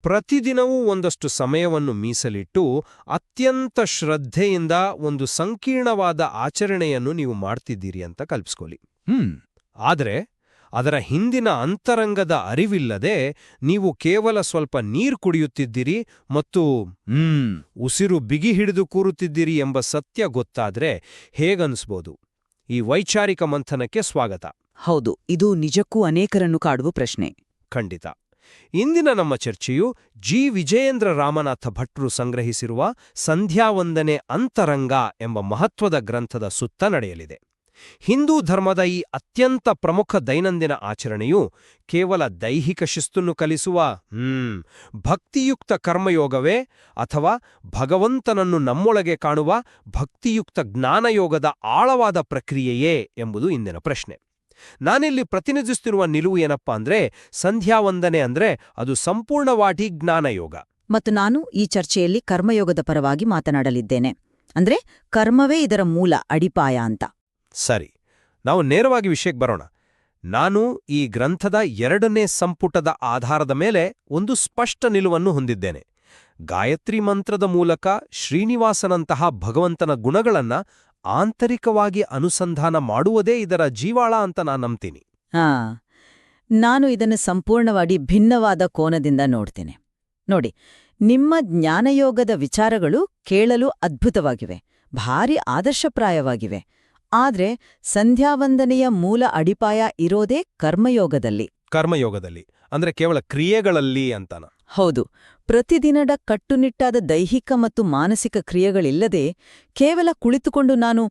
ಪ್ರತಿದಿನವೂ ಒಂದಷ್ಟು ಸಮಯವನ್ನು ಮೀಸಲಿಟ್ಟು ಅತ್ಯಂತ ಶ್ರದ್ಧೆಯಿಂದ ಒಂದು ಸಂಕೀರ್ಣವಾದ ಆಚರಣೆಯನ್ನು ನೀವು ಮಾಡ್ತಿದ್ದೀರಿ ಅಂತ ಕಲ್ಪಿಸ್ಕೊಳ್ಳಿ. ಆದರೆ ಅದರ ಹಿಂದಿನ ಅಂತರಂಗದ ಅರಿವಿಲ್ಲದೆ ನೀವು ಕೇವಲ ಸ್ವಲ್ಪ ನೀರು ಕುಡಿಯುತ್ತಿದ್ದೀರಿ ಮತ್ತು ಉಸಿರು ಬಿಗಿ ಹಿಡಿದು ಕೂರುತ್ತಿದ್ದೀರಿ ಎಂಬ ಸತ್ಯ ಗೊತ್ತಾದ್ರೆ ಹೇಗನ್ಸ್ಬೋದು? ಈ ವೈಚಾರಿಕ ಮಂಥನಕ್ಕೆ ಸ್ವಾಗತ. ಹೌದು, ಇದು ನಿಜಕ್ಕೂ ಅನೇಕರನ್ನು ಕಾಡುವ ಪ್ರಶ್ನೆ. ಖಂಡಿತ. ಇಂದಿನ ನಮ್ಮ ಚರ್ಚೆಯು ಜಿ. ವಿಜಯೇಂದ್ರ ರಾಮನಾಥ ಭಟ್ರು ಸಂಗ್ರಹಿಸಿರುವ ಸಂಧ್ಯಾವಂದನೆ ಅಂತರಂಗ ಎಂಬ ಮಹತ್ವದ ಗ್ರಂಥದ ಸುತ್ತ ನಡೆಯಲಿದೆ. ಹಿಂದೂ ಧರ್ಮದ ಈ ಅತ್ಯಂತ ಪ್ರಮುಖ ದೈನಂದಿನ ಆಚರಣೆಯು ಕೇವಲ ದೈಹಿಕ ಶಿಸ್ತನ್ನು ಕಲಿಸುವ ಭಕ್ತಿಯುಕ್ತ ಕರ್ಮಯೋಗವೇ ಅಥವಾ ಭಗವಂತನನ್ನು ನಮ್ಮೊಳಗೆ ಕಾಣುವ ಭಕ್ತಿಯುಕ್ತ ಜ್ಞಾನಯೋಗದ ಆಳವಾದ ಪ್ರಕ್ರಿಯೆಯೇ ಎಂಬುದು ಇಂದಿನ ಪ್ರಶ್ನೆ. ನಾನಿಲ್ಲಿ ಪ್ರತಿನಿಧಿಸುತ್ತಿರುವ ನಿಲುವು ಏನಪ್ಪಾ ಅಂದ್ರೆ, ಸಂಧ್ಯಾವಂದನೆ ಅಂದ್ರೆ ಅದು ಸಂಪೂರ್ಣವಾಗಿ ಜ್ಞಾನಯೋಗ. ಮತ್ತು ನಾನು ಈ ಚರ್ಚೆಯಲ್ಲಿ ಕರ್ಮಯೋಗದ ಪರವಾಗಿ ಮಾತನಾಡಲಿದ್ದೇನೆ. ಅಂದ್ರೆ ಕರ್ಮವೇ ಇದರ ಮೂಲ ಅಡಿಪಾಯ ಅಂತ. ಸರಿ, ನಾವು ನೇರವಾಗಿ ವಿಷಯಕ್ಕೆ ಬರೋಣ. ನಾನು ಈ ಗ್ರಂಥದ 2ನೇ ಸಂಪುಟದ ಆಧಾರದ ಮೇಲೆ ಒಂದು ಸ್ಪಷ್ಟ ನಿಲುವನ್ನು ಹೊಂದಿದ್ದೇನೆ. ಗಾಯತ್ರಿ ಮಂತ್ರದ ಮೂಲಕ ಶ್ರೀನಿವಾಸನಂತಹ ಭಗವಂತನ ಗುಣಗಳನ್ನ ಆಂತರಿಕವಾಗಿ ಅನುಸಂಧಾನ ಮಾಡುವುದೇ ಇದರ ಜೀವಾಳ ಅಂತ ನಾನು ನಂಬ್ತೀನಿ. ನಾನು ಇದನ್ನು ಸಂಪೂರ್ಣವಾಗಿ ಭಿನ್ನವಾದ ಕೋನದಿಂದ ನೋಡ್ತೇನೆ. ನೋಡಿ, ನಿಮ್ಮ ಜ್ಞಾನಯೋಗದ ವಿಚಾರಗಳು ಕೇಳಲು ಅದ್ಭುತವಾಗಿವೆ, ಭಾರಿ ಆದರ್ಶಪ್ರಾಯವಾಗಿವೆ. ಆದ್ರೆ ಸಂಧ್ಯಾವಂದನೆಯ ಮೂಲ ಅಡಿಪಾಯ ಇರೋದೇ ಕರ್ಮಯೋಗದಲ್ಲಿ ಅಂದ್ರೆ ಕೇವಲ ಕ್ರಿಯೆಗಳಲ್ಲಿ ಅಂತಾನ? ಹೌದು. ಪ್ರತಿದಿನದ ಕಟ್ಟುನಿಟ್ಟಾದ ದೈಹಿಕ ಮತ್ತು ಮಾನಸಿಕ ಕ್ರಿಯೆಗಳಿಲ್ಲದೆ ಕೇವಲ ಕುಳಿತುಕೊಂಡು ನಾನು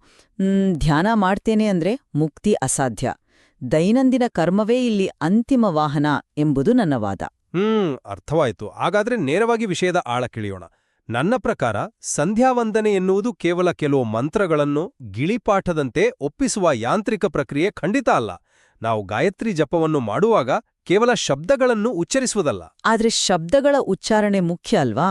ಧ್ಯಾನ ಮಾಡ್ತೇನೆ ಅಂದ್ರೆ ಮುಕ್ತಿ ಅಸಾಧ್ಯ. ದೈನಂದಿನ ಕರ್ಮವೇ ಇಲ್ಲಿ ಅಂತಿಮ ವಾಹನ ಎಂಬುದು ನನ್ನ ವಾದ. ಅರ್ಥವಾಯ್ತು. ಹಾಗಾದ್ರೆ ನೇರವಾಗಿ ವಿಷಯದ ಆಳಕ್ಕಿಳಿಯೋಣ. ನನ್ನ ಪ್ರಕಾರ ಸಂಧ್ಯಾವಂದನೆ ಎನ್ನುವುದು ಕೇವಲ ಕೆಲವು ಮಂತ್ರಗಳನ್ನು ಗಿಳಿಪಾಠದಂತೆ ಒಪ್ಪಿಸುವ ಯಾಂತ್ರಿಕ ಪ್ರಕ್ರಿಯೆ ಖಂಡಿತ ಅಲ್ಲ. ನಾವು ಗಾಯತ್ರಿ ಜಪವನ್ನು ಮಾಡುವಾಗ ಕೇವಲ ಶಬ್ದಗಳನ್ನು ಉಚ್ಚರಿಸುವುದಲ್ಲ. ಆದ್ರೆ ಶಬ್ದಗಳ ಉಚ್ಚಾರಣೆ ಮುಖ್ಯ ಅಲ್ವಾ?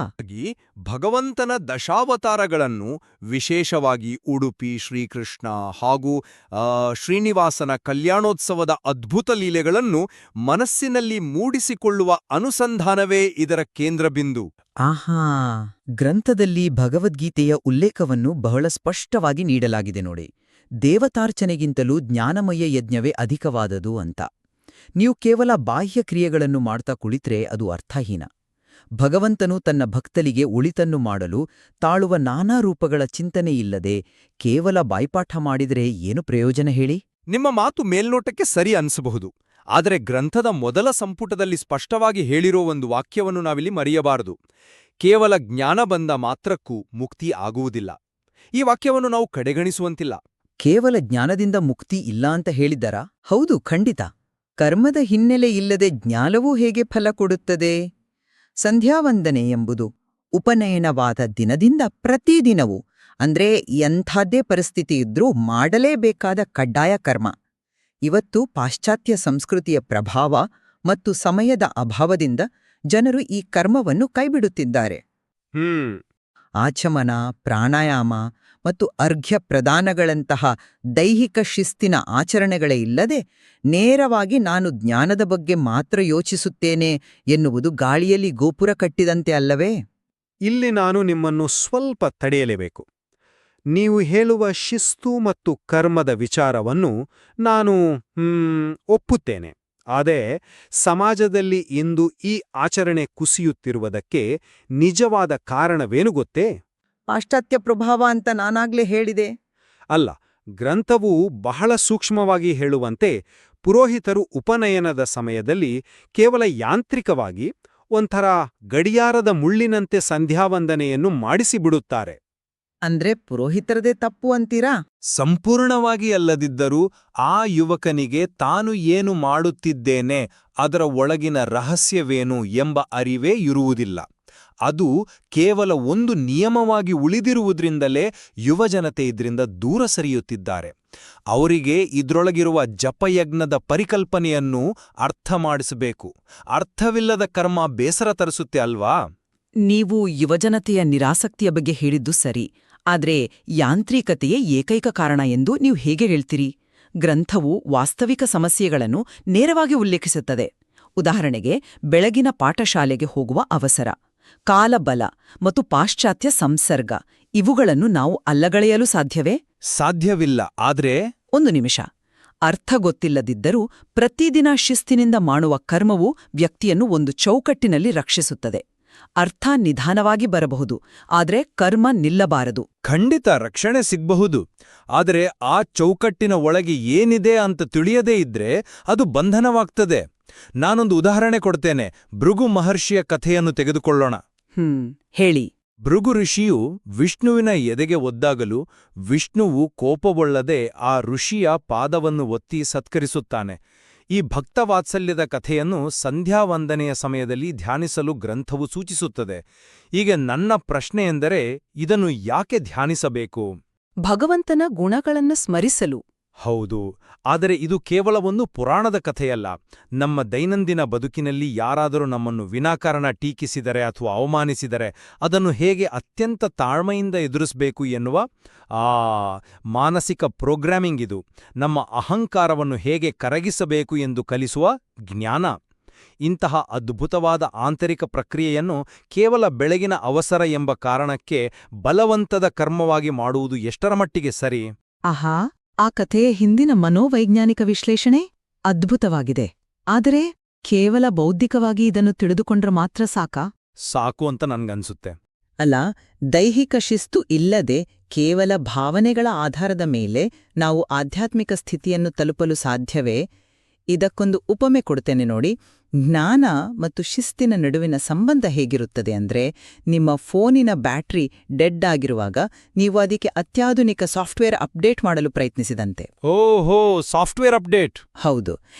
ಭಗವಂತನ ದಶಾವತಾರಗಳನ್ನು, ವಿಶೇಷವಾಗಿ ಉಡುಪಿ ಶ್ರೀಕೃಷ್ಣ ಹಾಗೂ ಶ್ರೀನಿವಾಸನ ಕಲ್ಯಾಣೋತ್ಸವದ ಅದ್ಭುತ ಲೀಲೆಗಳನ್ನು ಮನಸ್ಸಿನಲ್ಲಿ ಮೂಡಿಸಿಕೊಳ್ಳುವ ಅನುಸಂಧಾನವೇ ಇದರ ಕೇಂದ್ರಬಿಂದು. ಆಹಾ, ಗ್ರಂಥದಲ್ಲಿ ಭಗವದ್ಗೀತೆಯ ಉಲ್ಲೇಖವನ್ನು ಬಹಳ ಸ್ಪಷ್ಟವಾಗಿ ನೀಡಲಾಗಿದೆ ನೋಡಿ. ದೇವತಾರ್ಚನೆಗಿಂತಲೂ ಜ್ಞಾನಮಯ ಯಜ್ಞವೇ ಅಧಿಕವಾದದು ಅಂತ. ನೀವು ಕೇವಲ ಬಾಹ್ಯ ಕ್ರಿಯೆಗಳನ್ನು ಮಾಡ್ತಾ ಕುಳಿತ್ರೆ ಅದು ಅರ್ಥಹೀನ. ಭಗವಂತನು ತನ್ನ ಭಕ್ತಲಿಗೆ ಒಳಿತನ್ನು ಮಾಡಲು ತಾಳುವ ನಾನಾ ರೂಪಗಳ ಚಿಂತನೆಯಿಲ್ಲದೆ ಕೇವಲ ಬಾಯ್ಪಾಠ ಮಾಡಿದರೆ ಏನು ಪ್ರಯೋಜನ ಹೇಳಿ? ನಿಮ್ಮ ಮಾತು ಮೇಲ್ನೋಟಕ್ಕೆ ಸರಿ ಅನಿಸಬಹುದು. ಆದರೆ ಗ್ರಂಥದ ಮೊದಲ ಸಂಪುಟದಲ್ಲಿ ಸ್ಪಷ್ಟವಾಗಿ ಹೇಳಿರೋ ಒಂದು ವಾಕ್ಯವನ್ನು ನಾವಿಲ್ಲಿ ಮರೆಯಬಾರದು. ಕೇವಲ ಜ್ಞಾನ ಬಂದ ಮಾತ್ರಕ್ಕೂ ಮುಕ್ತಿ ಆಗುವುದಿಲ್ಲ. ಈ ವಾಕ್ಯವನ್ನು ನಾವು ಕಡೆಗಣಿಸುವಂತಿಲ್ಲ. ಕೇವಲ ಜ್ಞಾನದಿಂದ ಮುಕ್ತಿ ಇಲ್ಲ ಅಂತ ಹೇಳಿದ್ದರಾ? ಹೌದು, ಖಂಡಿತ. ಕರ್ಮದ ಹಿನ್ನೆಲೆ ಇಲ್ಲದೆ ಜ್ಞಾನವೂ ಹೇಗೆ ಫಲ ಕೊಡುತ್ತದೆ? ಸಂಧ್ಯಾವಂದನೆ ಎಂಬುದು ಉಪನಯನವಾದ ದಿನದಿಂದ ಪ್ರತಿದಿನವೂ, ಅಂದ್ರೆ ಎಂಥದ್ದೇ ಪರಿಸ್ಥಿತಿ ಇದ್ರೂ ಮಾಡಲೇಬೇಕಾದ ಕಡ್ಡಾಯ ಕರ್ಮ. ಇವತ್ತು ಪಾಶ್ಚಾತ್ಯ ಸಂಸ್ಕೃತಿಯ ಪ್ರಭಾವ ಮತ್ತು ಸಮಯದ ಅಭಾವದಿಂದ ಜನರು ಈ ಕರ್ಮವನ್ನು ಕೈಬಿಡುತ್ತಿದ್ದಾರೆ. ಆಚಮನ, ಪ್ರಾಣಾಯಾಮ ಮತ್ತು ಅರ್ಘ್ಯ ಪ್ರದಾನಗಳಂತಹ ದೈಹಿಕ ಶಿಸ್ತಿನ ಆಚರಣೆಗಳೇ ಇಲ್ಲದೆ ನೇರವಾಗಿ ನಾನು ಜ್ಞಾನದ ಬಗ್ಗೆ ಮಾತ್ರ ಯೋಚಿಸುತ್ತೇನೆ ಎನ್ನುವುದು ಗಾಳಿಯಲ್ಲಿ ಗೋಪುರ ಕಟ್ಟಿದಂತೆ ಅಲ್ಲವೇ? ಇಲ್ಲಿ ನಾನು ನಿಮ್ಮನ್ನು ಸ್ವಲ್ಪ ತಡೆಯಲೇಬೇಕು. ನೀವು ಹೇಳುವ ಶಿಸ್ತು ಮತ್ತು ಕರ್ಮದ ವಿಚಾರವನ್ನು ನಾನು ಒಪ್ಪುತ್ತೇನೆ. ಆದರೆ ಸಮಾಜದಲ್ಲಿ ಇಂದು ಈ ಆಚರಣೆ ಕುಸಿಯುತ್ತಿರುವುದಕ್ಕೆ ನಿಜವಾದ ಕಾರಣವೇನು ಗೊತ್ತೇ? ಪಾಶ್ಚಾತ್ಯ ಪ್ರಭಾವ ಅಂತ ನಾನಾಗ್ಲೇ ಹೇಳಿದೆ. ಅಲ್ಲ, ಗ್ರಂಥವು ಬಹಳ ಸೂಕ್ಷ್ಮವಾಗಿ ಹೇಳುವಂತೆ ಪುರೋಹಿತರು ಉಪನಯನದ ಸಮಯದಲ್ಲಿ ಕೇವಲ ಯಾಂತ್ರಿಕವಾಗಿ ಒಂಥರ ಗಡಿಯಾರದ ಮುಳ್ಳಿನಂತೆ ಸಂಧ್ಯಾವಂದನೆಯನ್ನು ಮಾಡಿಸಿಬಿಡುತ್ತಾರೆ. ಅಂದ್ರೆ ಪುರೋಹಿತರದೇ ತಪ್ಪು ಅಂತೀರಾ? ಸಂಪೂರ್ಣವಾಗಿ ಅಲ್ಲದಿದ್ದರೂ ಆ ಯುವಕನಿಗೆ ತಾನು ಏನು ಮಾಡುತ್ತಿದ್ದೇನೆ, ಅದರ ಒಳಗಿನ ರಹಸ್ಯವೇನು ಎಂಬ ಅರಿವೇ ಇರುವುದಿಲ್ಲ. ಅದು ಕೇವಲ ಒಂದು ನಿಯಮವಾಗಿ ಉಳಿದಿರುವುದರಿಂದಲೇ ಯುವಜನತೆ ಇದರಿಂದ ದೂರ ಸರಿಯುತ್ತಿದ್ದಾರೆ. ಅವರಿಗೆ ಇದ್ರೊಳಗಿರುವ ಜಪಯಜ್ಞದ ಪರಿಕಲ್ಪನೆಯನ್ನು ಅರ್ಥ ಮಾಡಿಸಬೇಕು. ಅರ್ಥವಿಲ್ಲದ ಕರ್ಮ ಬೇಸರ ತರಿಸುತ್ತೆ ಅಲ್ವಾ? ನೀವು ಯುವಜನತೆಯ ನಿರಾಸಕ್ತಿಯ ಬಗ್ಗೆ ಹೇಳಿದ್ದು ಸರಿ. ಆದ್ರೆ ಯಾಂತ್ರಿಕತೆಯೇ ಏಕೈಕ ಕಾರಣ ಎಂದು ನೀವು ಹೇಗೆ ಹೇಳ್ತೀರಿ? ಗ್ರಂಥವು ವಾಸ್ತವಿಕ ಸಮಸ್ಯೆಗಳನ್ನು ನೇರವಾಗಿ ಉಲ್ಲೇಖಿಸುತ್ತದೆ. ಉದಾಹರಣೆಗೆ ಬೆಳಗಿನ ಪಾಠಶಾಲೆಗೆ ಹೋಗುವ ಅವಸರ, ಕಾಲಬಲ ಮತ್ತು ಪಾಶ್ಚಾತ್ಯ ಸಂಸರ್ಗ ಇವುಗಳನ್ನು ನಾವು ಅಲ್ಲಗಳೆಯಲು ಸಾಧ್ಯವೇ? ಸಾಧ್ಯವಿಲ್ಲ. ಆದ್ರೆ ಒಂದು ನಿಮಿಷ. ಅರ್ಥ ಗೊತ್ತಿಲ್ಲದಿದ್ದರೂ ಪ್ರತಿದಿನ ಶಿಸ್ತಿನಿಂದ ಮಾಡುವ ಕರ್ಮವು ವ್ಯಕ್ತಿಯನ್ನು ಒಂದು ಚೌಕಟ್ಟಿನಲ್ಲಿ ರಕ್ಷಿಸುತ್ತದೆ. ಅರ್ಥ ನಿಧಾನವಾಗಿ ಬರಬಹುದು, ಆದರೆ ಕರ್ಮ ನಿಲ್ಲಬಾರದು. ಖಂಡಿತ ರಕ್ಷಣೆ ಸಿಗ್ಬಹುದು. ಆದರೆ ಆ ಚೌಕಟ್ಟಿನ ಒಳಗೆ ಏನಿದೆ ಅಂತ ತಿಳಿಯದೇ ಇದ್ರೆ ಅದು ಬಂಧನವಾಗ್ತದೆ. ನಾನೊಂದು ಉದಾಹರಣೆ ಕೊಡ್ತೇನೆ. ಭೃಗು ಮಹರ್ಷಿಯ ಕಥೆಯನ್ನು ತೆಗೆದುಕೊಳ್ಳೋಣ. ಹೇಳಿ. ಭೃಗು ಋಷಿಯು ವಿಷ್ಣುವಿನ ಎದೆಗೆ ಒದ್ದಾಗಲು ವಿಷ್ಣುವು ಕೋಪಗೊಳ್ಳದೆ ಆ ಋಷಿಯ ಪಾದವನ್ನು ಒತ್ತಿ ಸತ್ಕರಿಸುತ್ತಾನೆ. ಈ ಭಕ್ತವಾತ್ಸಲ್ಯದ ಕಥೆಯನ್ನು ಸಂಧ್ಯಾವಂದನೆಯ ಸಮಯದಲ್ಲಿ ಧ್ಯಾನಿಸಲು ಗ್ರಂಥವು ಸೂಚಿಸುತ್ತದೆ. ಈಗ ನನ್ನ ಪ್ರಶ್ನೆಯೆಂದರೆ, ಇದನ್ನು ಯಾಕೆ ಧ್ಯಾನಿಸಬೇಕು? ಭಗವಂತನ ಗುಣಗಳನ್ನು ಸ್ಮರಿಸಲು. ಹೌದು, ಆದರೆ ಇದು ಕೇವಲ ಒಂದು ಪುರಾಣದ ಕಥೆಯಲ್ಲ. ನಮ್ಮ ದೈನಂದಿನ ಬದುಕಿನಲ್ಲಿ ಯಾರಾದರೂ ನಮ್ಮನ್ನು ವಿನಾಕಾರಣ ಟೀಕಿಸಿದರೆ ಅಥವಾ ಅವಮಾನಿಸಿದರೆ ಅದನ್ನು ಹೇಗೆ ಅತ್ಯಂತ ತಾಳ್ಮೆಯಿಂದ ಎದುರಿಸಬೇಕು ಎನ್ನುವ ಮಾನಸಿಕ ಪ್ರೋಗ್ರಾಮಿಂಗ್ ಇದು. ನಮ್ಮ ಅಹಂಕಾರವನ್ನು ಹೇಗೆ ಕರಗಿಸಬೇಕು ಎಂದು ಕಲಿಸುವ ಜ್ಞಾನ. ಇಂತಹ ಅದ್ಭುತವಾದ ಆಂತರಿಕ ಪ್ರಕ್ರಿಯೆಯನ್ನು ಕೇವಲ ಬೆಳಗಿನ ಅವಸರ ಎಂಬ ಕಾರಣಕ್ಕೆ ಬಲವಂತದ ಕರ್ಮವಾಗಿ ಮಾಡುವುದು ಎಷ್ಟರ ಮಟ್ಟಿಗೆ ಸರಿ? ಆಹಾ, ಆ ಕಥೆಯ ಹಿಂದಿನ ಮನೋವೈಜ್ಞಾನಿಕ ವಿಶ್ಲೇಷಣೆ ಅದ್ಭುತವಾಗಿದೆ. ಆದರೆ ಕೇವಲ ಬೌದ್ಧಿಕವಾಗಿ ಇದನ್ನು ತಿಳಿದುಕೊಂಡ್ರೆ ಮಾತ್ರ ಸಾಕು ಅಂತ ನನ್ಗನ್ಸುತ್ತೆ. ಅಲ್ಲ, ದೈಹಿಕ ಶಿಸ್ತು ಇಲ್ಲದೆ ಕೇವಲ ಭಾವನೆಗಳ ಆಧಾರದ ಮೇಲೆ ನಾವು ಆಧ್ಯಾತ್ಮಿಕ ಸ್ಥಿತಿಯನ್ನು ತಲುಪಲು ಸಾಧ್ಯವೇ? ಇದಕ್ಕೊಂದು ಉಪಮೆ ಕೊಡ್ತೇನೆ ನೋಡಿ. ಜ್ಞಾನ ಮತ್ತು ಶಿಸ್ತಿನ ನಡುವಿನ ಸಂಬಂಧ ಹೇಗಿರುತ್ತದೆ ಅಂದ್ರೆ, ನಿಮ್ಮ ಫೋನಿನ ಬ್ಯಾಟರಿ ಡೆಡ್ ಆಗಿರುವಾಗ ನೀವು ಅದಕ್ಕೆ ಅತ್ಯಾಧುನಿಕ ಸಾಫ್ಟ್ವೇರ್ ಅಪ್ಡೇಟ್ ಮಾಡಲು ಪ್ರಯತ್ನಿಸಿದಂತೆ. ಓಹೋ, ಸಾಫ್ಟ್ವೇರ್ ಅಪ್ಡೇಟ್. ಹೌದು.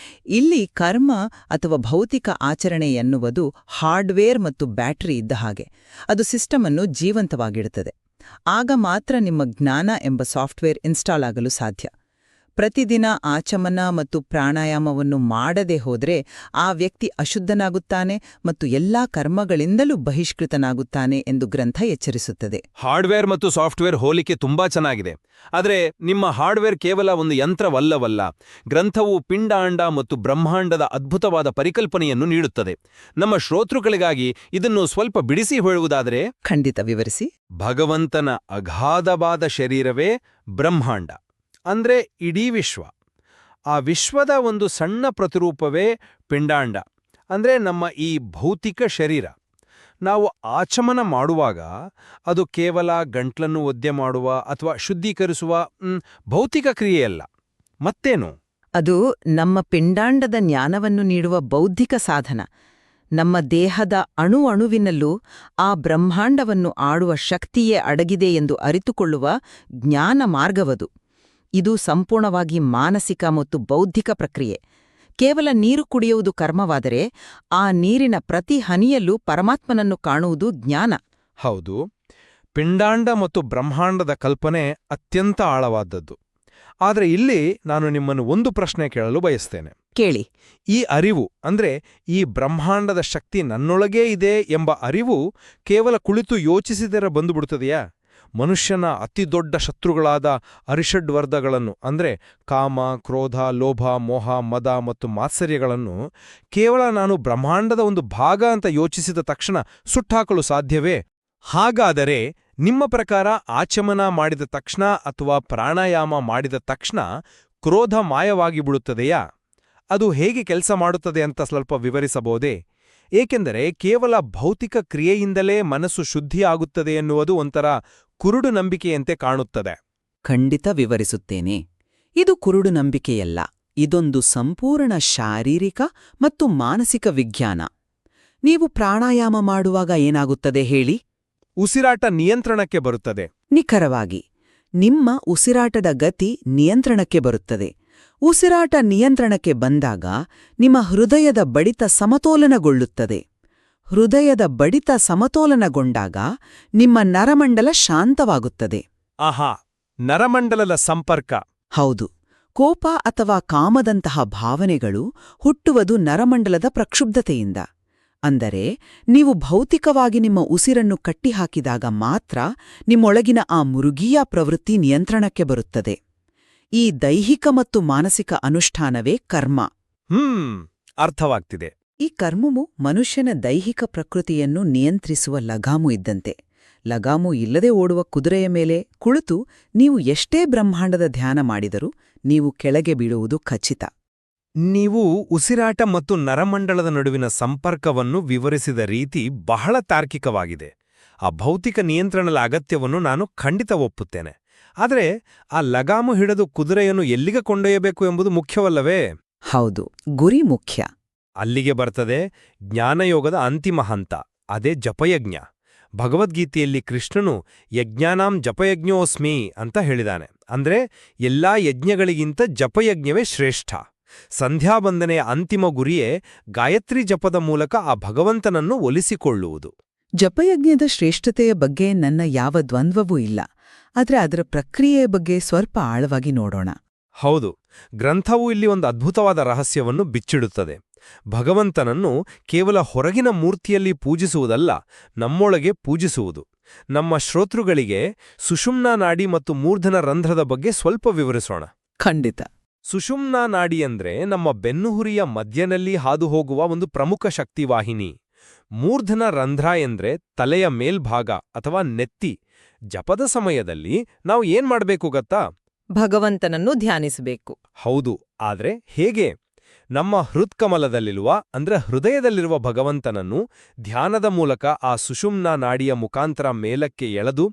ಇಲ್ಲಿ ಕರ್ಮ ಅಥವಾ ಭೌತಿಕ ಆಚರಣೆ ಎನ್ನುವುದು ಹಾರ್ಡ್ವೇರ್ ಮತ್ತು ಬ್ಯಾಟರಿ ಇದ್ದ ಹಾಗೆ. ಅದು ಸಿಸ್ಟಮ್ ಅನ್ನು ಜೀವಂತವಾಗಿಡುತ್ತದೆ. ಆಗ ಮಾತ್ರ ನಿಮ್ಮ ಜ್ಞಾನ ಎಂಬ ಸಾಫ್ಟ್ವೇರ್ ಇನ್ಸ್ಟಾಲ್ ಆಗಲು ಸಾಧ್ಯ. ಪ್ರತಿದಿನ ಆಚಮನ ಮತ್ತು ಪ್ರಾಣಾಯಾಮವನ್ನು ಮಾಡದೆ ಹೋದರೆ ಆ ವ್ಯಕ್ತಿ ಅಶುದ್ಧನಾಗುತ್ತಾನೆ ಮತ್ತು ಎಲ್ಲಾ ಕರ್ಮಗಳಿಂದಲೂ ಬಹಿಷ್ಕೃತನಾಗುತ್ತಾನೆ ಎಂದು ಗ್ರಂಥ ಎಚ್ಚರಿಸುತ್ತದೆ. ಹಾರ್ಡ್ವೇರ್ ಮತ್ತು ಸಾಫ್ಟ್ವೇರ್ ಹೋಲಿಕೆ ತುಂಬಾ ಚೆನ್ನಾಗಿದೆ. ಆದರೆ ನಿಮ್ಮ ಹಾರ್ಡ್ವೇರ್ ಕೇವಲ ಒಂದು ಯಂತ್ರವಲ್ಲವಲ್ಲ. ಗ್ರಂಥವು ಪಿಂಡಾಂಡ ಮತ್ತು ಬ್ರಹ್ಮಾಂಡದ ಅದ್ಭುತವಾದ ಪರಿಕಲ್ಪನೆಯನ್ನು ನೀಡುತ್ತದೆ. ನಮ್ಮ ಶ್ರೋತೃಗಳಿಗಾಗಿ ಇದನ್ನು ಸ್ವಲ್ಪ ಬಿಡಿಸಿ ಹೇಳುವುದಾದರೆ, ಖಂಡಿತ ವಿವರಿಸಿ. ಭಗವಂತನ ಅಗಾಧವಾದ ಶರೀರವೇ ಬ್ರಹ್ಮಾಂಡ, ಅಂದ್ರೆ ಇಡೀ ವಿಶ್ವ. ಆ ವಿಶ್ವದ ಒಂದು ಸಣ್ಣ ಪ್ರತಿರೂಪವೇ ಪಿಂಡಾಂಡ, ಅಂದ್ರೆ ನಮ್ಮ ಈ ಭೌತಿಕ ಶರೀರ. ನಾವು ಆಚಮನ ಮಾಡುವಾಗ ಅದು ಕೇವಲ ಗಂಟ್ಲನ್ನು ಒದ್ದೆ ಮಾಡುವ ಅಥವಾ ಶುದ್ಧೀಕರಿಸುವ ಭೌತಿಕ ಕ್ರಿಯೆಯಲ್ಲ. ಮತ್ತೇನು? ಅದು ನಮ್ಮ ಪಿಂಡಾಂಡದ ಜ್ಞಾನವನ್ನು ನೀಡುವ ಬೌದ್ಧಿಕ ಸಾಧನ. ನಮ್ಮ ದೇಹದ ಅಣುವಿನಲ್ಲೂ ಆ ಬ್ರಹ್ಮಾಂಡವನ್ನು ಆಡುವ ಶಕ್ತಿಯೇ ಅಡಗಿದೆ ಎಂದು ಅರಿತುಕೊಳ್ಳುವ ಜ್ಞಾನ ಮಾರ್ಗವದು. ಇದು ಸಂಪೂರ್ಣವಾಗಿ ಮಾನಸಿಕ ಮತ್ತು ಬೌದ್ಧಿಕ ಪ್ರಕ್ರಿಯೆ. ಕೇವಲ ನೀರು ಕುಡಿಯುವುದು ಕರ್ಮವಾದರೆ ಆ ನೀರಿನ ಪ್ರತಿ ಹನಿಯಲ್ಲೂ ಪರಮಾತ್ಮನನ್ನು ಕಾಣುವುದು ಜ್ಞಾನ. ಹೌದು, ಪಿಂಡಾಂಡ ಮತ್ತು ಬ್ರಹ್ಮಾಂಡದ ಕಲ್ಪನೆ ಅತ್ಯಂತ ಆಳವಾದದ್ದು. ಆದರೆ ಇಲ್ಲಿ ನಾನು ನಿಮ್ಮನ್ನು ಒಂದು ಪ್ರಶ್ನೆ ಕೇಳಲು ಬಯಸ್ತೇನೆ. ಕೇಳಿ. ಈ ಅರಿವು, ಅಂದ್ರೆ ಈ ಬ್ರಹ್ಮಾಂಡದ ಶಕ್ತಿ ನನ್ನೊಳಗೇ ಇದೆ ಎಂಬ ಅರಿವು ಕೇವಲ ಕುಳಿತು ಯೋಚಿಸಿದರೆ ಬಂದುಬಿಡುತ್ತದೆಯಾ? ಮನುಷ್ಯನ ಅತಿದೊಡ್ಡ ಶತ್ರುಗಳಾದ ಅರಿಷಡ್ವರ್ಧಗಳನ್ನು, ಅಂದ್ರೆ ಕಾಮ, ಕ್ರೋಧ, ಲೋಭ, ಮೋಹ, ಮದ ಮತ್ತು ಮಾತ್ಸರ್ಯಗಳನ್ನು ಕೇವಲ ನಾನು ಬ್ರಹ್ಮಾಂಡದ ಒಂದು ಭಾಗ ಅಂತ ಯೋಚಿಸಿದ ತಕ್ಷಣ ಸುಟ್ಟಾಕಲು ಸಾಧ್ಯವೇ? ಹಾಗಾದರೆ ನಿಮ್ಮ ಪ್ರಕಾರ ಆಚಮನ ಮಾಡಿದ ತಕ್ಷಣ ಅಥವಾ ಪ್ರಾಣಾಯಾಮ ಮಾಡಿದ ತಕ್ಷಣ ಕ್ರೋಧ ಮಾಯವಾಗಿ ಬಿಡುತ್ತದೆಯಾ? ಅದು ಹೇಗೆ ಕೆಲಸ ಮಾಡುತ್ತದೆ ಅಂತ ಸ್ವಲ್ಪ ವಿವರಿಸಬಹುದೇ? ಏಕೆಂದರೆ ಕೇವಲ ಭೌತಿಕ ಕ್ರಿಯೆಯಿಂದಲೇ ಮನಸ್ಸು ಶುದ್ಧಿಯಾಗುತ್ತದೆ ಎನ್ನುವುದು ಒಂಥರ ಕುರುಡು ನಂಬಿಕೆಯಂತೆ ಕಾಣುತ್ತದೆ. ಖಂಡಿತ ವಿವರಿಸುತ್ತೇನೆ. ಇದು ಕುರುಡು ನಂಬಿಕೆಯಲ್ಲ. ಇದೊಂದು ಸಂಪೂರ್ಣ ಶಾರೀರಿಕ ಮತ್ತು ಮಾನಸಿಕ ವಿಜ್ಞಾನ. ನೀವು ಪ್ರಾಣಾಯಾಮ ಮಾಡುವಾಗ ಏನಾಗುತ್ತದೆ ಹೇಳಿ? ಉಸಿರಾಟ ನಿಯಂತ್ರಣಕ್ಕೆ ಬರುತ್ತದೆ. ನಿಖರವಾಗಿ. ನಿಮ್ಮ ಉಸಿರಾಟದ ಗತಿ ನಿಯಂತ್ರಣಕ್ಕೆ ಬರುತ್ತದೆ. ಉಸಿರಾಟ ನಿಯಂತ್ರಣಕ್ಕೆ ಬಂದಾಗ ನಿಮ್ಮ ಹೃದಯದ ಬಡಿತ ಸಮತೋಲನಗೊಳ್ಳುತ್ತದೆ. ಹೃದಯದ ಬಡಿತ ಸಮತೋಲನಗೊಂಡಾಗ ನಿಮ್ಮ ನರಮಂಡಲ ಶಾಂತವಾಗುತ್ತದೆ. ಆಹಾ, ನರಮಂಡಲದ ಸಂಪರ್ಕ. ಹೌದು. ಕೋಪ ಅಥವಾ ಕಾಮದಂತಹ ಭಾವನೆಗಳು ಹುಟ್ಟುವುದು ನರಮಂಡಲದ ಪ್ರಕ್ಷುಬ್ಧತೆಯಿಂದ. ಅಂದರೆ ನೀವು ಭೌತಿಕವಾಗಿ ನಿಮ್ಮ ಉಸಿರನ್ನು ಕಟ್ಟಿಹಾಕಿದಾಗ ಮಾತ್ರ ನಿಮ್ಮೊಳಗಿನ ಆ ಮುರುಗೀಯ ಪ್ರವೃತ್ತಿ ನಿಯಂತ್ರಣಕ್ಕೆ ಬರುತ್ತದೆ. ಈ ದೈಹಿಕ ಮತ್ತು ಮಾನಸಿಕ ಅನುಷ್ಠಾನವೇ ಕರ್ಮ. ಅರ್ಥವಾಗ್ತಿದೆ. ಈ ಕರ್ಮವು ಮನುಷ್ಯನ ದೈಹಿಕ ಪ್ರಕೃತಿಯನ್ನು ನಿಯಂತ್ರಿಸುವ ಲಗಾಮು ಇದ್ದಂತೆ. ಲಗಾಮು ಇಲ್ಲದೆ ಓಡುವ ಕುದುರೆಯ ಮೇಲೆ ಕುಳಿತು ನೀವು ಎಷ್ಟೇ ಬ್ರಹ್ಮಾಂಡದ ಧ್ಯಾನ ಮಾಡಿದರೂ ನೀವು ಕೆಳಗೆ ಬೀಳುವುದು ಖಚಿತ. ನೀವು ಉಸಿರಾಟ ಮತ್ತು ನರಮಂಡಲದ ನಡುವಿನ ಸಂಪರ್ಕವನ್ನು ವಿವರಿಸಿದ ರೀತಿ ಬಹಳ ತಾರ್ಕಿಕವಾಗಿದೆ. ಆ ಭೌತಿಕ ನಿಯಂತ್ರಣದ ಅಗತ್ಯವನ್ನು ನಾನು ಖಂಡಿತ ಒಪ್ಪುತ್ತೇನೆ. ಆದರೆ ಆ ಲಗಾಮು ಹಿಡಿದು ಕುದುರೆಯನ್ನು ಎಲ್ಲಿಗೆ ಕೊಂಡೊಯ್ಯಬೇಕು ಎಂಬುದು ಮುಖ್ಯವಲ್ಲವೇ? ಹೌದು, ಗುರಿ ಮುಖ್ಯ. ಅಲ್ಲಿಗೆ ಬರ್ತದೆ ಜ್ಞಾನಯೋಗದ ಅಂತಿಮ ಹಂತ, ಅದೇ ಜಪಯಜ್ಞ. ಭಗವದ್ಗೀತೆಯಲ್ಲಿ ಕೃಷ್ಣನು ಯಜ್ಞಾನಾಂ ಜಪಯಜ್ಞೋಸ್ಮಿ ಅಂತ ಹೇಳಿದಾನೆ. ಅಂದ್ರೆ ಎಲ್ಲಾ ಯಜ್ಞಗಳಿಗಿಂತ ಜಪಯಜ್ಞವೇ ಶ್ರೇಷ್ಠ. ಸಂಧ್ಯಾವಂದನೆಯ ಅಂತಿಮ ಗುರಿಯೇ ಗಾಯತ್ರಿ ಜಪದ ಮೂಲಕ ಆ ಭಗವಂತನನ್ನು ಒಲಿಸಿಕೊಳ್ಳುವುದು. ಜಪಯಜ್ಞದ ಶ್ರೇಷ್ಠತೆಯ ಬಗ್ಗೆ ನನ್ನ ಯಾವ ದ್ವಂದ್ವವೂ ಇಲ್ಲ. ಆದರೆ ಅದರ ಪ್ರಕ್ರಿಯೆಯ ಬಗ್ಗೆ ಸ್ವಲ್ಪ ಆಳವಾಗಿ ನೋಡೋಣ. ಹೌದು, ಗ್ರಂಥವು ಇಲ್ಲಿ ಒಂದು ಅದ್ಭುತವಾದ ರಹಸ್ಯವನ್ನು ಬಿಚ್ಚಿಡುತ್ತದೆ. ಭಗವಂತನನ್ನು ಕೇವಲ ಹೊರಗಿನ ಮೂರ್ತಿಯಲ್ಲಿ ಪೂಜಿಸುವುದಲ್ಲ, ನಮ್ಮೊಳಗೆ ಪೂಜಿಸುವುದು. ನಮ್ಮ ಶ್ರೋತೃಗಳಿಗೆ ಸುಷುಮ್ನಾ ನಾಡಿ ಮತ್ತು ಮೂರ್ಧನ ರಂಧ್ರದ ಬಗ್ಗೆ ಸ್ವಲ್ಪ ವಿವರಿಸೋಣ. ಖಂಡಿತ. ಸುಷುಮ್ನಾ ನಾಡಿ ಅಂದ್ರೆ ನಮ್ಮ ಬೆನ್ನುಹುರಿಯ ಮಧ್ಯದಲ್ಲಿ ಹಾದುಹೋಗುವ ಒಂದು ಪ್ರಮುಖ ಶಕ್ತಿವಾಹಿನಿ. ಮೂರ್ಧನ ರಂಧ್ರ ಎಂದ್ರೆ ತಲೆಯ ಮೇಲ್ಭಾಗ ಅಥವಾ ನೆತ್ತಿ. ಜಪದ ಸಮಯದಲ್ಲಿ ನಾವು ಏನ್ ಮಾಡ್ಬೇಕು ಗೊತ್ತಾ? ಭಗವಂತನನ್ನು ಧ್ಯಾನಿಸಬೇಕು. ಹೌದು, ಆದ್ರೆ ಹೇಗೆ? ನಮ್ಮ ಹೃತ್ಕಮಲದಲ್ಲಿರುವ ಹೃದಯದಲ್ಲಿರುವ ಭಗವಂತನನ್ನು ಧ್ಯಾನದ ಮೂಲಕ ಆ ಸುಷುಮ್ನಾ ನಾಡಿಯ ಮುಖಾಂತರ ಮೇಲಕ್ಕೆ ಎಳೆದು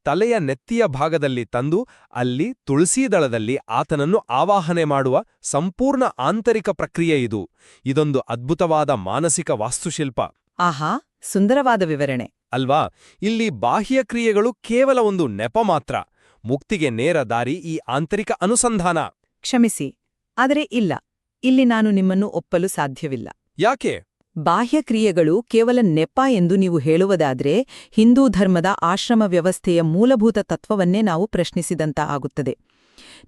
ತಲೆಯ ನೆತ್ತಿಯ ಭಾಗದಲ್ಲಿ ತಂದು ಅಲ್ಲಿ ತುಳಸೀದಳದಲ್ಲಿ ಆತನನ್ನು ಆವಾಹನೆ ಮಾಡುವ ಸಂಪೂರ್ಣ ಆಂತರಿಕ ಪ್ರಕ್ರಿಯೆ ಇದು. ಇದೊಂದು ಅದ್ಭುತವಾದ ಮಾನಸಿಕ ವಾಸ್ತುಶಿಲ್ಪ. ಆಹಾ, ಸುಂದರವಾದ ವಿವರಣೆ ಅಲ್ವಾ? ಇಲ್ಲಿ ಬಾಹ್ಯ ಕ್ರಿಯೆಗಳು ಕೇವಲ ಒಂದು ನೆಪ ಮಾತ್ರ. ಮುಕ್ತಿಗೆ ನೇರ ದಾರಿ ಈ ಆಂತರಿಕ ಅನುಸಂಧಾನ. ಕ್ಷಮಿಸಿ, ಆದರೆ ಇಲ್ಲ, ಇಲ್ಲಿ ನಾನು ನಿಮ್ಮನ್ನು ಒಪ್ಪಲು ಸಾಧ್ಯವಿಲ್ಲ. ಯಾಕೆ? ಬಾಹ್ಯ ಕ್ರಿಯೆಗಳು ಕೇವಲ ನೆಪ ಎಂದು ನೀವು ಹೇಳುವುದಾದ್ರೆ ಹಿಂದೂ ಧರ್ಮದ ಆಶ್ರಮ ವ್ಯವಸ್ಥೆಯ ಮೂಲಭೂತ ತತ್ವವನ್ನೇ ನಾವು ಪ್ರಶ್ನಿಸಿದಂತ ಆಗುತ್ತದೆ.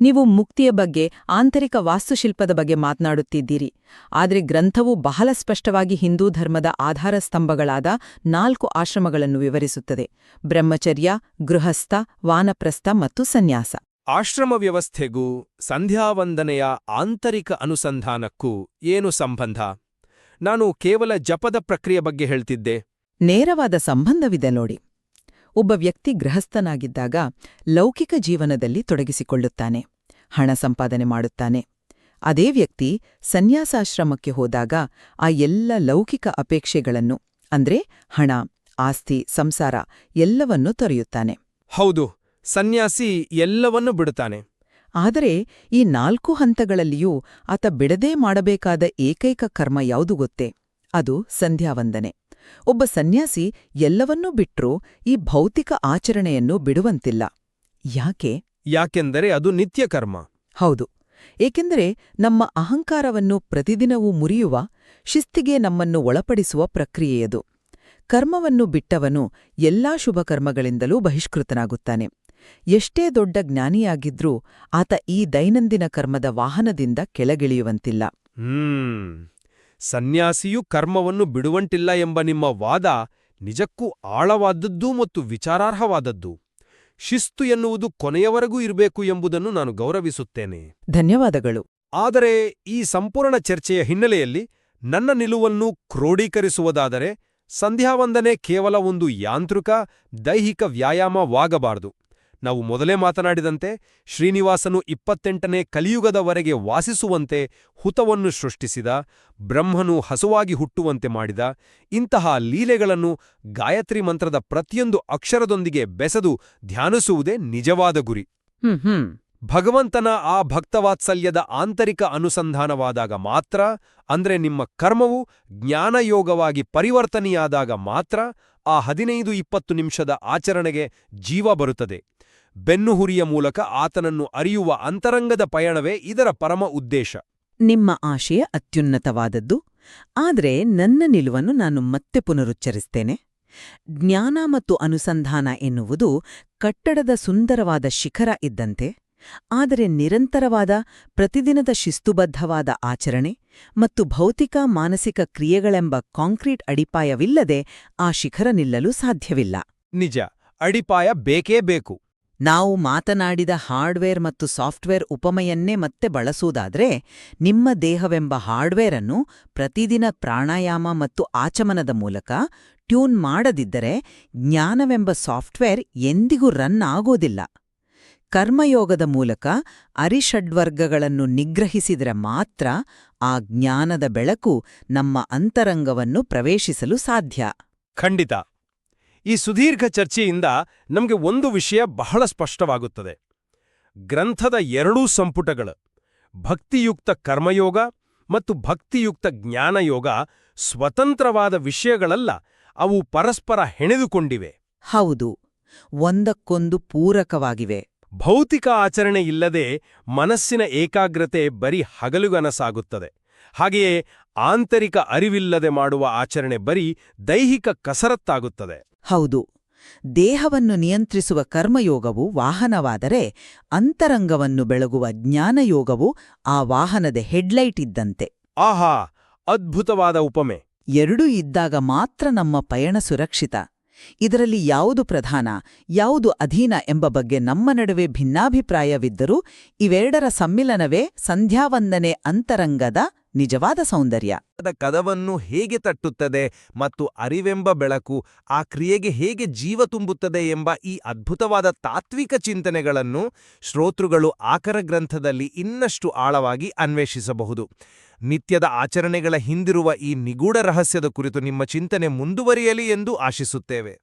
ನೀವು ಮುಕ್ತಿಯ ಬಗ್ಗೆ, ಆಂತರಿಕ ವಾಸ್ತುಶಿಲ್ಪದ ಬಗ್ಗೆ ಮಾತನಾಡುತ್ತಿದ್ದೀರಿ. ಆದರೆ ಗ್ರಂಥವು ಬಹಳ ಸ್ಪಷ್ಟವಾಗಿ ಹಿಂದೂ ಧರ್ಮದ ಆಧಾರ ಸ್ತಂಭಗಳಾದ 4 ಆಶ್ರಮಗಳನ್ನು ವಿವರಿಸುತ್ತದೆ: ಬ್ರಹ್ಮಚರ್ಯ, ಗೃಹಸ್ಥ, ವಾನಪ್ರಸ್ಥ ಮತ್ತು ಸನ್ಯಾಸ. ಆಶ್ರಮ ವ್ಯವಸ್ಥೆಗೂ ಸಂಧ್ಯಾವಂದನೆಯ ಆಂತರಿಕ ಅನುಸಂಧಾನಕ್ಕೂ ಏನು ಸಂಬಂಧ? ನಾನು ಕೇವಲ ಜಪದ ಪ್ರಕ್ರಿಯೆ ಬಗ್ಗೆ ಹೇಳ್ತಿದ್ದೆ. ನೇರವಾದ ಸಂಬಂಧವಿದೆ ನೋಡಿ. ಒಬ್ಬ ವ್ಯಕ್ತಿ ಗೃಹಸ್ಥನಾಗಿದ್ದಾಗ ಲೌಕಿಕ ಜೀವನದಲ್ಲಿ ತೊಡಗಿಸಿಕೊಳ್ಳುತ್ತಾನೆ, ಹಣ ಸಂಪಾದನೆ ಮಾಡುತ್ತಾನೆ. ಅದೇ ವ್ಯಕ್ತಿ ಸನ್ಯಾಸಾಶ್ರಮಕ್ಕೆ ಹೋದಾಗ ಆ ಎಲ್ಲ ಲೌಕಿಕ ಅಪೇಕ್ಷೆಗಳನ್ನು ಅಂದ್ರೆ ಹಣ, ಆಸ್ತಿ, ಸಂಸಾರ ಎಲ್ಲವನ್ನೂ ತೊರೆಯುತ್ತಾನೆ. ಹೌದು, ಸನ್ಯಾಸಿ ಎಲ್ಲವನ್ನೂ ಬಿಡುತ್ತಾನೆ. ಆದರೆ ಈ 4 ಹಂತಗಳಲ್ಲಿಯೂ ಆತ ಬಿಡದೇ ಮಾಡಬೇಕಾದ ಏಕೈಕ ಕರ್ಮ ಯಾವುದು ಗೊತ್ತೇ? ಅದು ಸಂಧ್ಯಾವಂದನೆ. ಒಬ್ಬ ಸನ್ಯಾಸಿ ಎಲ್ಲವನ್ನೂ ಬಿಟ್ರೂ ಈ ಭೌತಿಕ ಆಚರಣೆಯನ್ನು ಬಿಡುವಂತಿಲ್ಲ. ಯಾಕೆ? ಯಾಕೆಂದರೆ ಅದು ನಿತ್ಯ ಕರ್ಮ. ಹೌದು, ಏಕೆಂದರೆ ನಮ್ಮ ಅಹಂಕಾರವನ್ನು ಪ್ರತಿದಿನವೂ ಮುರಿಯುವ, ಶಿಸ್ತಿಗೆ ನಮ್ಮನ್ನು ಒಳಪಡಿಸುವ ಪ್ರಕ್ರಿಯೆಯದು. ಕರ್ಮವನ್ನು ಬಿಟ್ಟವನು ಎಲ್ಲಾ ಶುಭಕರ್ಮಗಳಿಂದಲೂ ಬಹಿಷ್ಕೃತನಾಗುತ್ತಾನೆ. ಎಷ್ಟೇ ದೊಡ್ಡ ಜ್ಞಾನಿಯಾಗಿದ್ರೂ ಆತ ಈ ದೈನಂದಿನ ಕರ್ಮದ ವಾಹನದಿಂದ ಕೆಳಗಿಳಿಯುವಂತಿಲ್ಲ. ಸನ್ಯಾಸಿಯು ಕರ್ಮವನ್ನು ಬಿಡುವಂಟಿಲ್ಲ ಎಂಬ ನಿಮ್ಮ ವಾದ ನಿಜಕ್ಕೂ ಆಳವಾದದ್ದು ಮತ್ತು ವಿಚಾರಾರ್ಹವಾದದ್ದು. ಶಿಸ್ತು ಎನ್ನುವುದು ಕೊನೆಯವರೆಗೂ ಇರಬೇಕು ಎಂಬುದನ್ನು ನಾನು ಗೌರವಿಸುತ್ತೇನೆ. ಧನ್ಯವಾದಗಳು. ಆದರೆ ಈ ಸಂಪೂರ್ಣ ಚರ್ಚೆಯ ಹಿನ್ನೆಲೆಯಲ್ಲಿ ನನ್ನ ನಿಲುವನ್ನು ಕ್ರೋಢೀಕರಿಸುವುದಾದರೆ, ಸಂಧ್ಯಾವಂದನೆ ಕೇವಲ ಒಂದು ಯಾಂತ್ರಿಕ ದೈಹಿಕ ವ್ಯಾಯಾಮವಾಗಬಾರದು. ನಾವು ಮೊದಲೇ ಮಾತನಾಡಿದಂತೆ ಶ್ರೀನಿವಾಸನು 28ನೇ ಕಲಿಯುಗದವರೆಗೆ ವಾಸಿಸುವಂತೆ ಹುತವನ್ನು ಸೃಷ್ಟಿಸಿದ, ಬ್ರಹ್ಮನು ಹಸುವಾಗಿ ಹುಟ್ಟುವಂತೆ ಮಾಡಿದ ಇಂತಹ ಲೀಲೆಗಳನ್ನು ಗಾಯತ್ರಿ ಮಂತ್ರದ ಪ್ರತಿಯೊಂದು ಅಕ್ಷರದೊಂದಿಗೆ ಬೆಸೆದು ಧ್ಯಾನಿಸುವುದೇ ನಿಜವಾದ ಗುರಿ. ಭಗವಂತನ ಆ ಭಕ್ತವಾತ್ಸಲ್ಯದ ಆಂತರಿಕ ಅನುಸಂಧಾನವಾದಾಗ ಮಾತ್ರ, ಅಂದ್ರೆ ನಿಮ್ಮ ಕರ್ಮವು ಜ್ಞಾನಯೋಗವಾಗಿ ಪರಿವರ್ತನೆಯಾದಾಗ ಮಾತ್ರ ಆ 15-20 ನಿಮಿಷದ ಆಚರಣೆಗೆ ಜೀವ ಬರುತ್ತದೆ. ಬೆನ್ನುಹುರಿಯ ಮೂಲಕ ಆತನನ್ನು ಅರಿಯುವ ಅಂತರಂಗದ ಪಯಣವೇ ಇದರ ಪರಮ ಉದ್ದೇಶ. ನಿಮ್ಮ ಆಶಯ ಅತ್ಯುನ್ನತವಾದದ್ದು. ಆದರೆ ನನ್ನ ನಿಲುವನ್ನು ನಾನು ಮತ್ತೆ ಪುನರುಚ್ಚರಿಸ್ತೇನೆ. ಜ್ಞಾನ ಮತ್ತು ಅನುಸಂಧಾನ ಎನ್ನುವುದು ಕಟ್ಟಡದ ಸುಂದರವಾದ ಶಿಖರ ಇದ್ದಂತೆ. ಆದರೆ ನಿರಂತರವಾದ, ಪ್ರತಿದಿನದ ಶಿಸ್ತುಬದ್ಧವಾದ ಆಚರಣೆ ಮತ್ತು ಭೌತಿಕ ಮಾನಸಿಕ ಕ್ರಿಯೆಗಳೆಂಬ ಕಾಂಕ್ರೀಟ್ ಅಡಿಪಾಯವಿಲ್ಲದೆ ಆ ಶಿಖರ ನಿಲ್ಲಲು ಸಾಧ್ಯವಿಲ್ಲ. ನಿಜ, ಅಡಿಪಾಯ ಬೇಕೇ ಬೇಕು. ನಾವು ಮಾತನಾಡಿದ ಹಾರ್ಡ್ವೇರ್ ಮತ್ತು ಸಾಫ್ಟ್ವೇರ್ ಉಪಮೆಯನ್ನೇ ಮತ್ತೆ ಬಳಸುವುದಾದ್ರೆ ನಿಮ್ಮ ದೇಹವೆಂಬ ಹಾರ್ಡ್ವೇರ್ ಅನ್ನು ಪ್ರತಿದಿನ ಪ್ರಾಣಾಯಾಮ ಮತ್ತು ಆಚಮನದ ಮೂಲಕ ಟ್ಯೂನ್ ಮಾಡದಿದ್ದರೆ ಜ್ಞಾನವೆಂಬ ಸಾಫ್ಟ್ವೇರ್ ಎಂದಿಗೂ ರನ್ ಆಗೋದಿಲ್ಲ. ಕರ್ಮಯೋಗದ ಮೂಲಕ ಅರಿಷಡ್ವರ್ಗಗಳನ್ನು ನಿಗ್ರಹಿಸಿದರೆ ಮಾತ್ರ ಆ ಜ್ಞಾನದ ಬೆಳಕು ನಮ್ಮ ಅಂತರಂಗವನ್ನು ಪ್ರವೇಶಿಸಲು ಸಾಧ್ಯ. ಖಂಡಿತ. ಈ ಸುದೀರ್ಘ ಚರ್ಚೆಯಿಂದ ನಮಗೆ ಒಂದು ವಿಷಯ ಬಹಳ ಸ್ಪಷ್ಟವಾಗುತ್ತದೆ. ಗ್ರಂಥದ ಎರಡೂ ಸಂಪುಟಗಳು, ಭಕ್ತಿಯುಕ್ತ ಕರ್ಮಯೋಗ ಮತ್ತು ಭಕ್ತಿಯುಕ್ತ ಜ್ಞಾನಯೋಗ, ಸ್ವತಂತ್ರವಾದ ವಿಷಯಗಳಲ್ಲ, ಅವು ಪರಸ್ಪರ ಹೆಣೆದುಕೊಂಡಿವೆ. ಹೌದು, ಒಂದಕ್ಕೊಂದು ಪೂರಕವಾಗಿವೆ. ಭೌತಿಕ ಆಚರಣೆ ಇಲ್ಲದೆ ಮನಸ್ಸಿನ ಏಕಾಗ್ರತೆ ಬರೀ ಹಗಲುಗನಸಾಗುತ್ತದೆ. ಹಾಗೆಯೇ ಆಂತರಿಕ ಅರಿವಿಲ್ಲದೆ ಮಾಡುವ ಆಚರಣೆ ಬರೀ ದೈಹಿಕ ಕಸರತ್ತಾಗುತ್ತದೆ. ಹೌದು, ದೇಹವನ್ನು ನಿಯಂತ್ರಿಸುವ ಕರ್ಮಯೋಗವು ವಾಹನವಾದರೆ ಅಂತರಂಗವನ್ನು ಬೆಳಗುವ ಜ್ಞಾನಯೋಗವು ಆ ವಾಹನದ ಹೆಡ್ಲೈಟ್ ಇದ್ದಂತೆ. ಆಹಾ, ಅದ್ಭುತವಾದ ಉಪಮೆ. ಎರಡೂ ಇದ್ದಾಗ ಮಾತ್ರ ನಮ್ಮ ಪಯಣ ಸುರಕ್ಷಿತ. ಇದರಲ್ಲಿ ಯಾವುದು ಪ್ರಧಾನ, ಯಾವುದು ಅಧೀನ ಎಂಬ ಬಗ್ಗೆ ನಮ್ಮ ನಡುವೆ ಭಿನ್ನಾಭಿಪ್ರಾಯವಿದ್ದರೂ ಇವೆರಡರ ಸಮ್ಮಿಲನವೇ ಸಂಧ್ಯಾವಂದನೆ ಅಂತರಂಗದ ನಿಜವಾದ ಸೌಂದರ್ಯ. ಕದವನ್ನು ಹೇಗೆ ತಟ್ಟುತ್ತದೆ ಮತ್ತು ಅರಿವೆಂಬ ಬೆಳಕು ಆ ಕ್ರಿಯೆಗೆ ಹೇಗೆ ಜೀವ ತುಂಬುತ್ತದೆ ಎಂಬ ಈ ಅದ್ಭುತವಾದ ತಾತ್ವಿಕ ಚಿಂತನೆಗಳನ್ನು ಶ್ರೋತೃಗಳು ಆಕರ ಗ್ರಂಥದಲ್ಲಿ ಇನ್ನಷ್ಟು ಆಳವಾಗಿ ಅನ್ವೇಷಿಸಬಹುದು. ನಿತ್ಯದ ಆಚರಣೆಗಳ ಹಿಂದಿರುವ ಈ ನಿಗೂಢ ರಹಸ್ಯದ ಕುರಿತು ನಿಮ್ಮ ಚಿಂತನೆ ಮುಂದುವರಿಯಲಿ ಎಂದು ಆಶಿಸುತ್ತೇವೆ.